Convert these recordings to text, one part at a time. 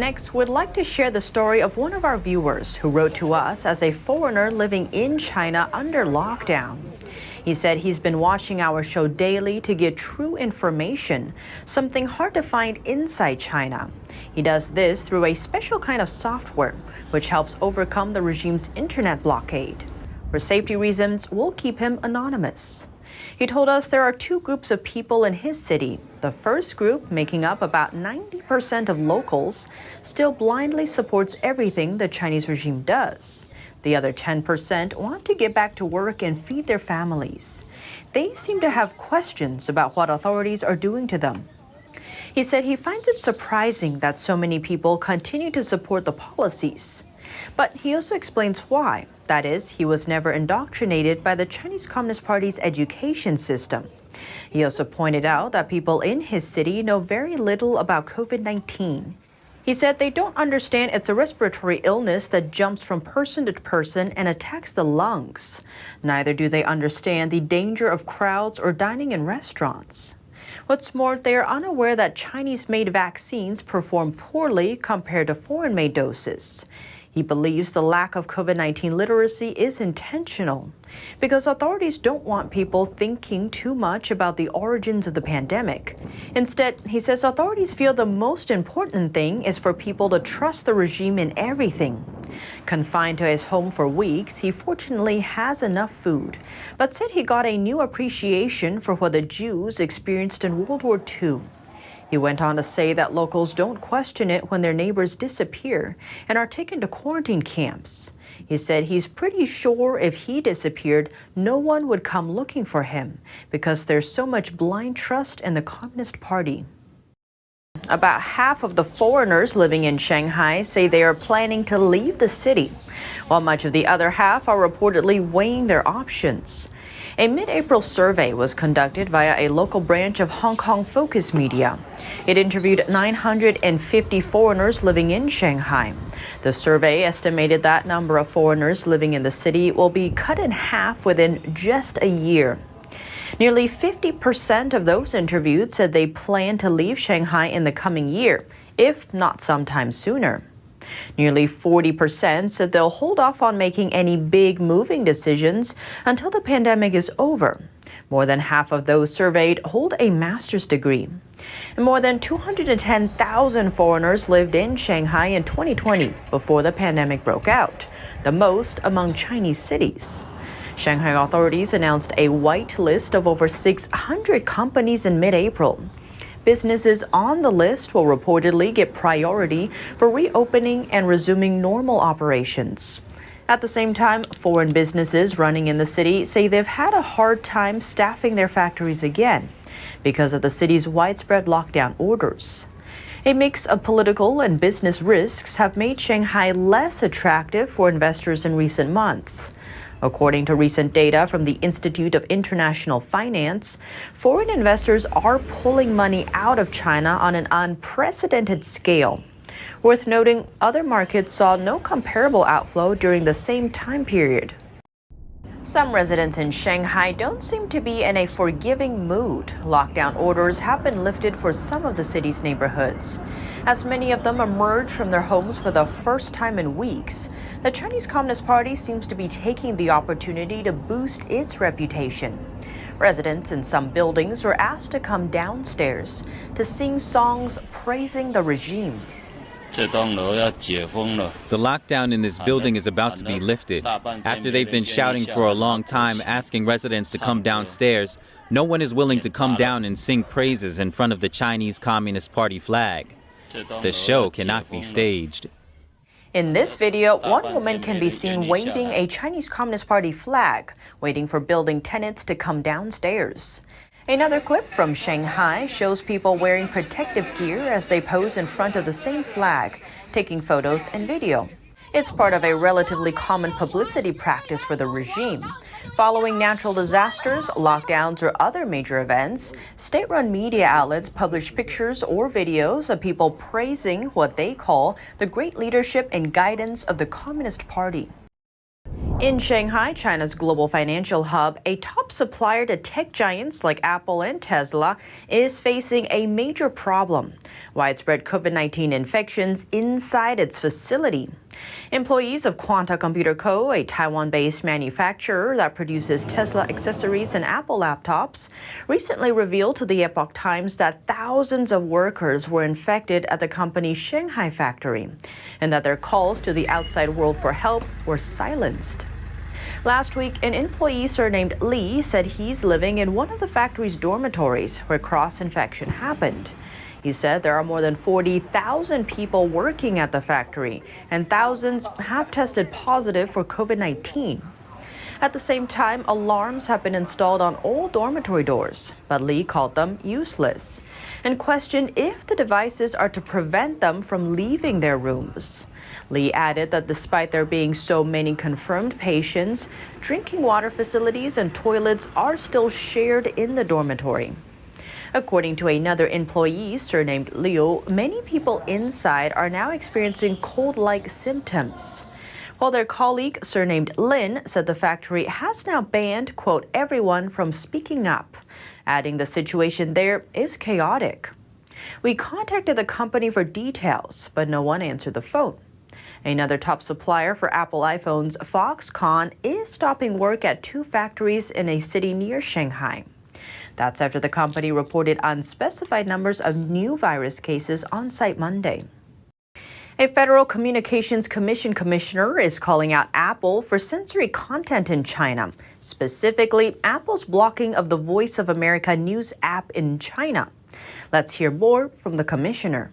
Next, we'd like to share the story of one of our viewers who wrote to us as a foreigner living in China under lockdown. He said he's been watching our show daily to get true information, something hard to find inside China. He does this through a special kind of software, which helps overcome the regime's internet blockade. For safety reasons, we'll keep him anonymous. He told us there are two groups of people in his city. The first group, making up about 90% of locals, still blindly supports everything the Chinese regime does. The other 10% want to get back to work and feed their families. They seem to have questions about what authorities are doing to them. He said he finds it surprising that so many people continue to support the policies. But he also explains why. That is, he was never indoctrinated by the Chinese Communist Party's education system. He also pointed out that people in his city know very little about COVID-19. He said they don't understand it's a respiratory illness that jumps from person to person and attacks the lungs. Neither do they understand the danger of crowds or dining in restaurants. What's more, they are unaware that Chinese-made vaccines perform poorly compared to foreign-made doses. He believes the lack of COVID-19 literacy is intentional because authorities don't want people thinking too much about the origins of the pandemic. Instead, he says authorities feel the most important thing is for people to trust the regime in everything. Confined to his home for weeks, he fortunately has enough food, but said he got a new appreciation for what the Jews experienced in World War II. He went on to say that locals don't question it when their neighbors disappear and are taken to quarantine camps. He said he's pretty sure if he disappeared, no one would come looking for him because there's so much blind trust in the Communist Party. About half of the foreigners living in Shanghai say they are planning to leave the city, while much of the other half are reportedly weighing their options. A mid-April survey was conducted via a local branch of Hong Kong Focus Media. It interviewed 950 foreigners living in Shanghai. The survey estimated that number of foreigners living in the city will be cut in half within just a year. Nearly 50% of those interviewed said they plan to leave Shanghai in the coming year, if not sometime sooner. Nearly 40% said they'll hold off on making any big moving decisions until the pandemic is over. More than half of those surveyed hold a master's degree. And more than 210,000 foreigners lived in Shanghai in 2020 before the pandemic broke out, the most among Chinese cities. Shanghai authorities announced a white list of over 600 companies in mid-April. Businesses on the list will reportedly get priority for reopening and resuming normal operations. At the same time, foreign businesses running in the city say they've had a hard time staffing their factories again because of the city's widespread lockdown orders. A mix of political and business risks have made Shanghai less attractive for investors in recent months. According to recent data from the Institute of International Finance, foreign investors are pulling money out of China on an unprecedented scale. Worth noting, other markets saw no comparable outflow during the same time period. Some residents in Shanghai don't seem to be in a forgiving mood. Lockdown orders have been lifted for some of the city's neighborhoods. As many of them emerge from their homes for the first time in weeks, the Chinese Communist Party seems to be taking the opportunity to boost its reputation. Residents in some buildings were asked to come downstairs to sing songs praising the regime. The lockdown in this building is about to be lifted. After they've been shouting for a long time, asking residents to come downstairs, no one is willing to come down and sing praises in front of the Chinese Communist Party flag. The show cannot be staged. In this video, one woman can be seen waving a Chinese Communist Party flag, waiting for building tenants to come downstairs. Another clip from Shanghai shows people wearing protective gear as they pose in front of the same flag, taking photos and video. It's part of a relatively common publicity practice for the regime. Following natural disasters, lockdowns, or other major events, state-run media outlets publish pictures or videos of people praising what they call the great leadership and guidance of the Communist Party. In Shanghai, China's global financial hub, a top supplier to tech giants like Apple and Tesla is facing a major problem: widespread COVID-19 infections inside its facility. Employees of Quanta Computer Co., a Taiwan-based manufacturer that produces Tesla accessories and Apple laptops, recently revealed to the Epoch Times that thousands of workers were infected at the company's Shanghai factory, and that their calls to the outside world for help were silenced. Last week, an employee surnamed Li said he's living in one of the factory's dormitories where cross-infection happened. He said there are more than 40,000 people working at the factory, and thousands have tested positive for COVID-19. At the same time, alarms have been installed on all dormitory doors, but Li called them useless and questioned if the devices are to prevent them from leaving their rooms. Li added that despite there being so many confirmed patients, drinking water facilities and toilets are still shared in the dormitory. According to another employee surnamed Liu, many people inside are now experiencing cold-like symptoms, while their colleague surnamed Lin said the factory has now banned, quote, everyone from speaking up, adding the situation there is chaotic. We contacted the company for details, but no one answered the phone. Another top supplier for Apple iPhones, Foxconn, is stopping work at 2 factories in a city near Shanghai. That's after the company reported unspecified numbers of new virus cases on site Monday. A Federal Communications Commission commissioner is calling out Apple for censoring content in China, specifically Apple's blocking of the Voice of America news app in China. Let's hear more from the commissioner.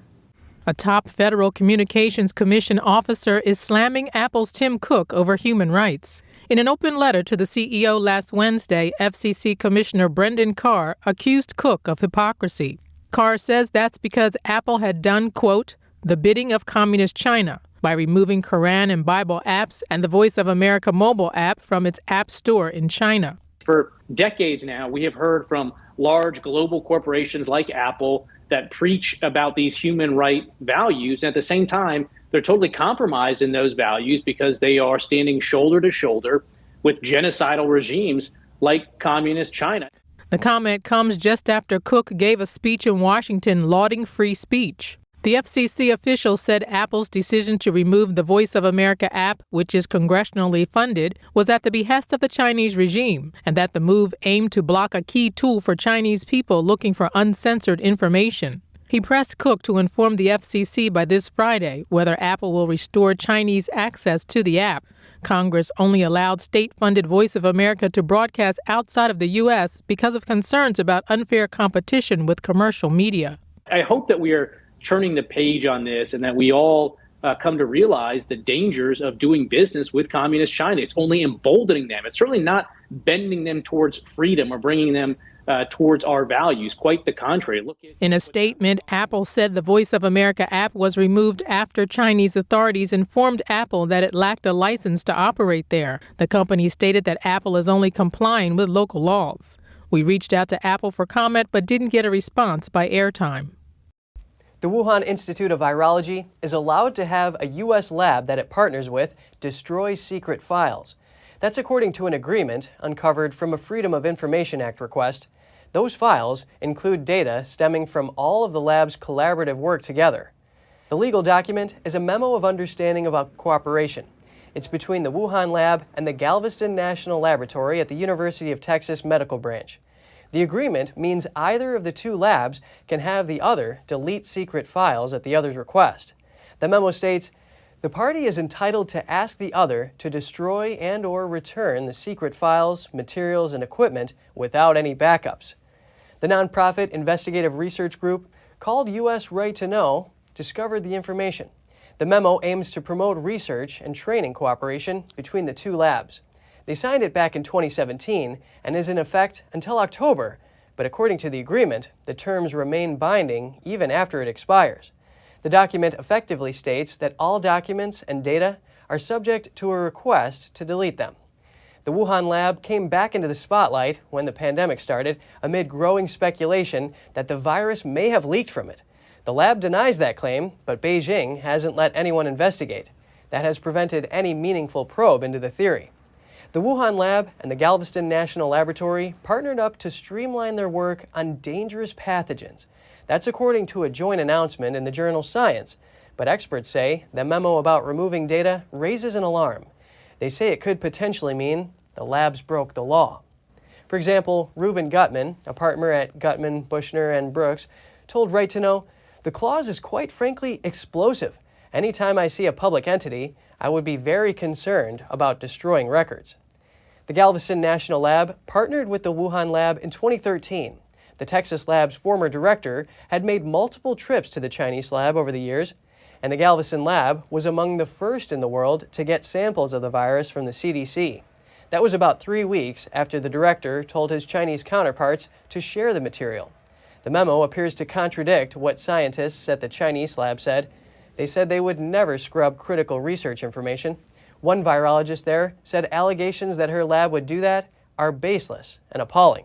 A top Federal Communications Commission officer is slamming Apple's Tim Cook over human rights. In an open letter to the CEO last Wednesday, FCC Commissioner Brendan Carr accused Cook of hypocrisy. Carr says that's because Apple had done, quote, the bidding of Communist China by removing Quran and Bible apps and the Voice of America mobile app from its app store in China. For decades now, we have heard from large global corporations like Apple that preach about these human right values. And at the same time, they're totally compromised in those values because they are standing shoulder to shoulder with genocidal regimes like Communist China. The comment comes just after Cook gave a speech in Washington lauding free speech. The FCC official said Apple's decision to remove the Voice of America app, which is congressionally funded, was at the behest of the Chinese regime, and that the move aimed to block a key tool for Chinese people looking for uncensored information. He pressed Cook to inform the FCC by this Friday whether Apple will restore Chinese access to the app. Congress only allowed state-funded Voice of America to broadcast outside of the U.S. because of concerns about unfair competition with commercial media. I hope that we are turning the page on this and that we all come to realize the dangers of doing business with Communist China. It's only emboldening them. It's certainly not bending them towards freedom or bringing them towards our values. Quite the contrary. In a statement, Apple said the Voice of America app was removed after Chinese authorities informed Apple that it lacked a license to operate there. The company stated that Apple is only complying with local laws. We reached out to Apple for comment but didn't get a response by airtime. The Wuhan Institute of Virology is allowed to have a U.S. lab that it partners with destroy secret files. That's according to an agreement uncovered from a Freedom of Information Act request. Those files include data stemming from all of the lab's collaborative work together. The legal document is a memo of understanding about cooperation. It's between the Wuhan lab and the Galveston National Laboratory at the University of Texas Medical Branch. The agreement means either of the 2 labs can have the other delete secret files at the other's request. The memo states, the party is entitled to ask the other to destroy and/or return the secret files, materials, and equipment without any backups. The nonprofit investigative research group called U.S. Right to Know discovered the information. The memo aims to promote research and training cooperation between the 2 labs. They signed it back in 2017 and is in effect until October, but according to the agreement, the terms remain binding even after it expires. The document effectively states that all documents and data are subject to a request to delete them. The Wuhan lab came back into the spotlight when the pandemic started amid growing speculation that the virus may have leaked from it. The lab denies that claim, but Beijing hasn't let anyone investigate. That has prevented any meaningful probe into the theory. The Wuhan lab and the Galveston National Laboratory partnered up to streamline their work on dangerous pathogens. That's according to a joint announcement in the journal Science. But experts say the memo about removing data raises an alarm. They say it could potentially mean the labs broke the law. For example, Reuben Gutman, a partner at Gutman, Bushner, and Brooks, told Right to Know, "The clause is quite frankly explosive. Anytime I see a public entity, I would be very concerned about destroying records." The Galveston National Lab partnered with the Wuhan lab in 2013. The Texas lab's former director had made multiple trips to the Chinese lab over the years, and the Galveston lab was among the first in the world to get samples of the virus from the CDC. That was about 3 weeks after the director told his Chinese counterparts to share the material. The memo appears to contradict what scientists at the Chinese lab said. They said they would never scrub critical research information. One virologist there said allegations that her lab would do that are baseless and appalling.